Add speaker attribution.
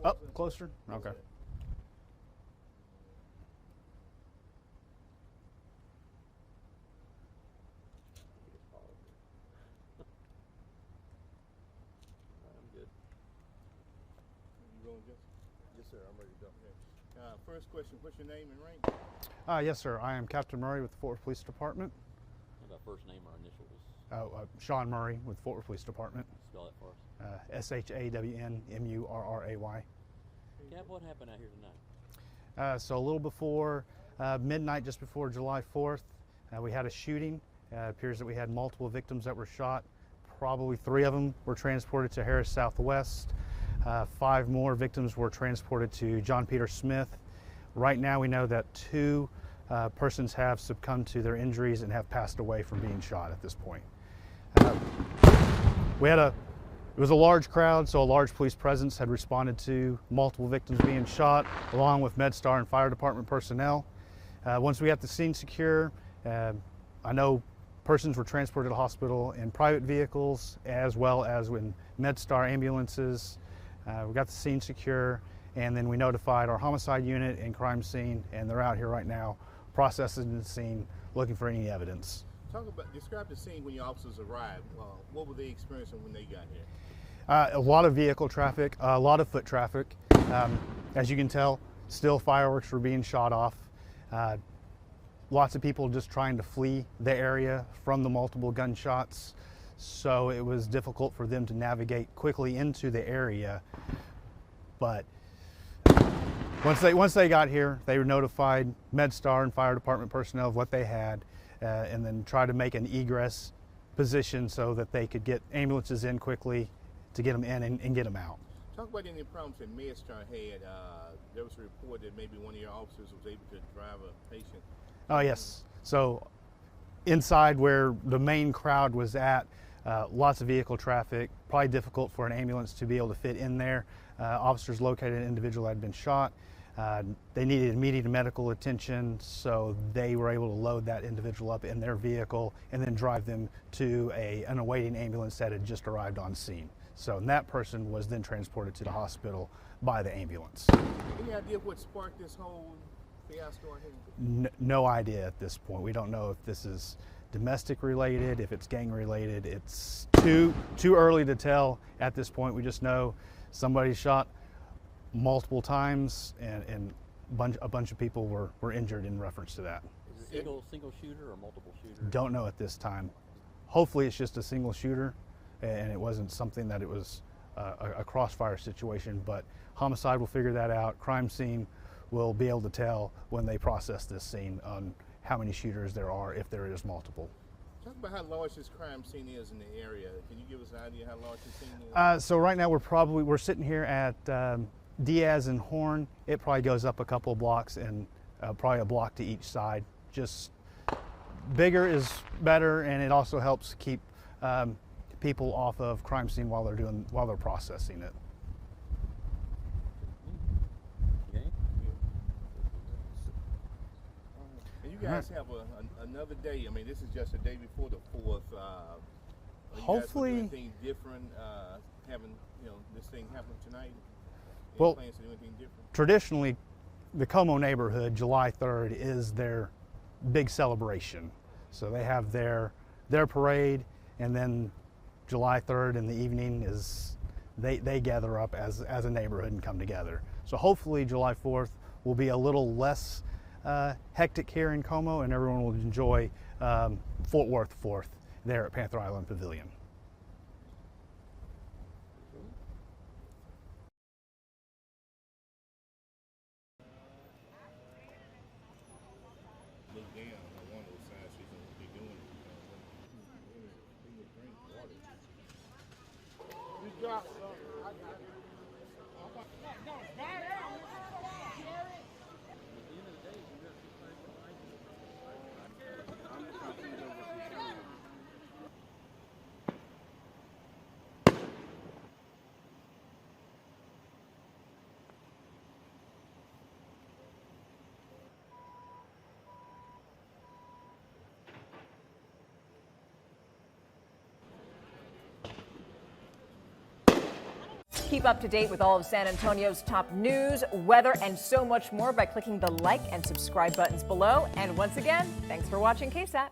Speaker 1: Up closer? Okay.
Speaker 2: I'm good.
Speaker 3: You rolling, Jesse?
Speaker 2: Yes, sir. I'm ready to go.
Speaker 3: First question, what's your name and rank?
Speaker 1: Yes, sir. I am Captain Murray with the Fort Worth Police Department.
Speaker 2: How about first name or initials?
Speaker 1: Sean Murray with Fort Worth Police Department.
Speaker 2: Spell that for us.
Speaker 1: SHAWNMURRAY.
Speaker 2: Cap, what happened out here tonight?
Speaker 1: So a little before midnight, just before July 4th, we had a shooting. It appears that we had multiple victims that were shot. Probably 3 of them were transported to Harris Southwest. 5 more victims were transported to John Peter Smith. Right now we know that 2 persons have succumbed to their injuries and have passed away from being shot at this point. It was a large crowd, so a large police presence had responded to multiple victims being shot, along with MedStar and fire department personnel. Once we got the scene secure, I know persons were transported to the hospital in private vehicles as well as in MedStar ambulances. We got the scene secure, and then we notified our homicide unit and crime scene, and they're out here right now processing the scene, looking for any evidence.
Speaker 3: Describe the scene when your officers arrived. What were they experiencing when they got here?
Speaker 1: A lot of vehicle traffic, a lot of foot traffic. As you can tell, still fireworks were being shot off. Lots of people just trying to flee the area from the multiple gunshots. So it was difficult for them to navigate quickly into the area. But once they got here, they were notified MedStar and fire department personnel of what they had, and then try to make an egress position so that they could get ambulances in quickly to get them in and get them out.
Speaker 3: Talk about any problems that MedStar had. There was a report that maybe one of your officers was able to drive a patient.
Speaker 1: Oh yes. So inside where the main crowd was at, lots of vehicle traffic, probably difficult for an ambulance to be able to fit in there. Officers located an individual that had been shot. They needed immediate medical attention, so they were able to load that individual up in their vehicle and then drive them to an awaiting ambulance that had just arrived on scene. So that person was then transported to the hospital by the ambulance.
Speaker 3: Any idea what sparked this whole fiasco here?
Speaker 1: No idea at this point. We don't know if this is domestic related, if it's gang related. It's too early to tell at this point. We just know somebody shot multiple times, and a bunch of people were injured in reference to that.
Speaker 2: Is it single shooter or multiple shooters?
Speaker 1: Don't know at this time. Hopefully it's just a single shooter, and it wasn't something that it was a crossfire situation, but homicide will figure that out. Crime scene will be able to tell when they process this scene on how many shooters there are, if there is multiple.
Speaker 3: Talk about how large this crime scene is in the area. Can you give us an idea how large this scene is?
Speaker 1: So right now we're sitting here at Diaz and Horn. It probably goes up a couple of blocks, and probably a block to each side. Just bigger is better, and it also helps keep people off of crime scene while they're processing it.
Speaker 2: Okay.
Speaker 3: And you guys have another day. I mean, this is just a day before the 4th.
Speaker 1: Hopefully,
Speaker 3: you guys do anything different, having this thing happen tonight.
Speaker 1: Well,
Speaker 3: plans to do anything different?
Speaker 1: Traditionally, the Como neighborhood, July 3rd is their big celebration. So they have their parade, and then July 3rd in the evening is they gather up as a neighborhood and come together. So hopefully July 4th will be a little less hectic here in Como, and everyone will enjoy Fort Worth 4th there at Panther Island Pavilion.
Speaker 3: Look down on one of those sides she's going to be doing. You drop
Speaker 4: Keep up to date with all of San Antonio's top news, weather, and so much more by clicking the like and subscribe buttons below. And once again, thanks for watching KSAT.